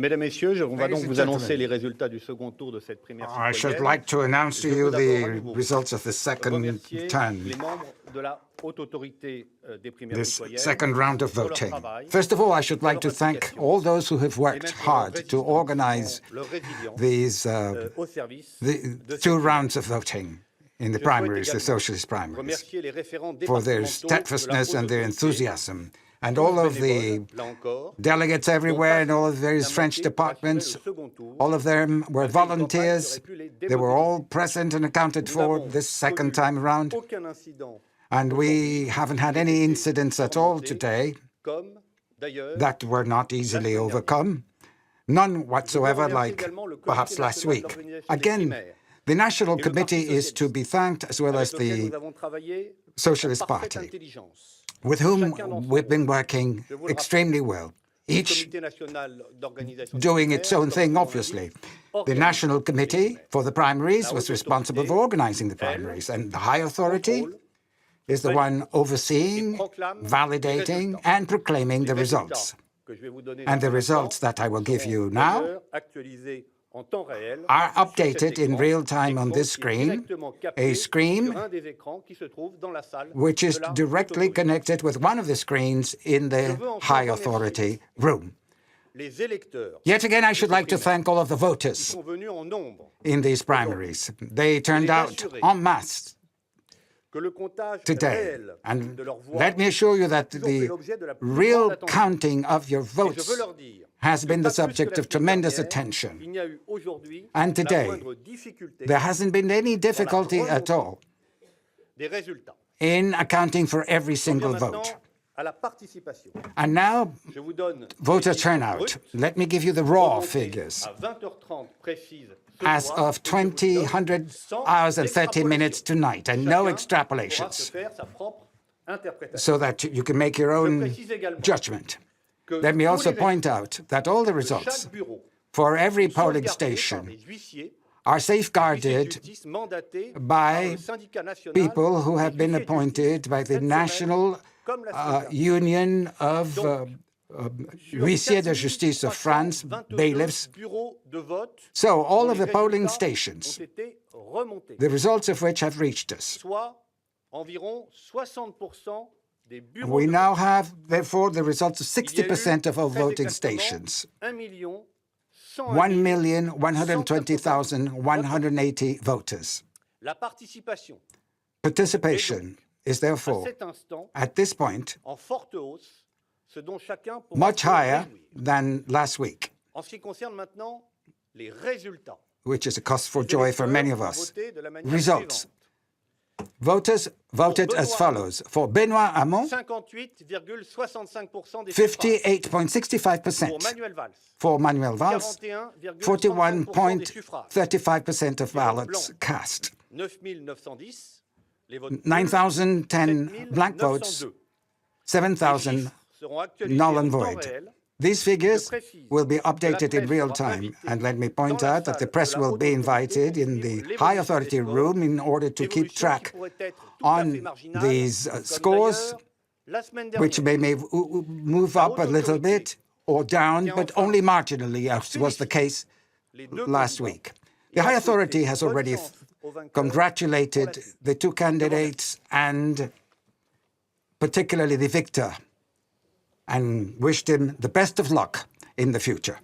Mesdames, Messieurs, on va donc vous annoncer les résultats du second tour de cette primaire I should citoyenne. like to announce to you the results of the second Remercier turn, les membres de la haute autorité des primaires this citoyennes second round of pour leur voting. travail, First of all, I should like to leur thank implication, all those who have et worked même pour leur hard to résistance, organize leur résilience, these au service the de cette two primaire. rounds of voting in the Je souhaite primaries, the également socialist primaries, remercier les référents for their départementaux de la steadfastness and their haute autorité, enthusiasm, and tous all of the bénévoles, là encore, delegates dont everywhere and all of the la various French moitié pour assurer departments. le second tour, All of them were malgré une campagne qui volunteers. aurait pu les They were all démobiliser. present and accounted Nous for n'avons this second connu time around. aucun incident And we haven't had any incidents at all today comme, d'ailleurs, that were not easily overcome. None whatsoever, like perhaps last week. Again, the National Committee is to be thanked, as well as the Socialist Party, with whom we've been working extremely well, each doing its own thing, obviously. The National Committee for the primaries was responsible for organizing the primaries, and the high authority is the one overseeing, validating, and proclaiming the results. And the results that I will give you now are updated in real time on this screen, a screen which is directly connected with one of the screens in the high authority room. Yet again, I should like to thank all of the voters in these primaries. They turned out en masse today. And let me assure you that the real counting of your votes has been the subject of tremendous attention. And today, there hasn't been any difficulty at all in accounting for every single vote. And now, voter turnout. Let me give you the raw figures. As of 2000 hours and 30 minutes tonight, and no extrapolations, so that you can make your own judgment. Let me also point out that all the results for every polling station are safeguarded by people who have been appointed by the National Union of Huissiers de Justice of France, bailiffs. So all of the polling stations, the results of which have reached us. We now have, therefore, the results of 60% of all voting stations. 1,120,180 voters. Participation is therefore, at this point, much higher than last week, which is a cause for joy for many of us. Results. Voters voted as follows. For Benoît Hamon, 58.65%. For Manuel Valls, 41.35% of ballots cast. 9,010 blank votes, 7,000 null and void. These figures will be updated in real time, and let me point out that the press will be invited in the high authority room in order to keep track on these scores, which may move up a little bit or down, but only marginally, as was the case last week. The high authority has already congratulated the two candidates and particularly the victor, and wished him the best of luck in the future.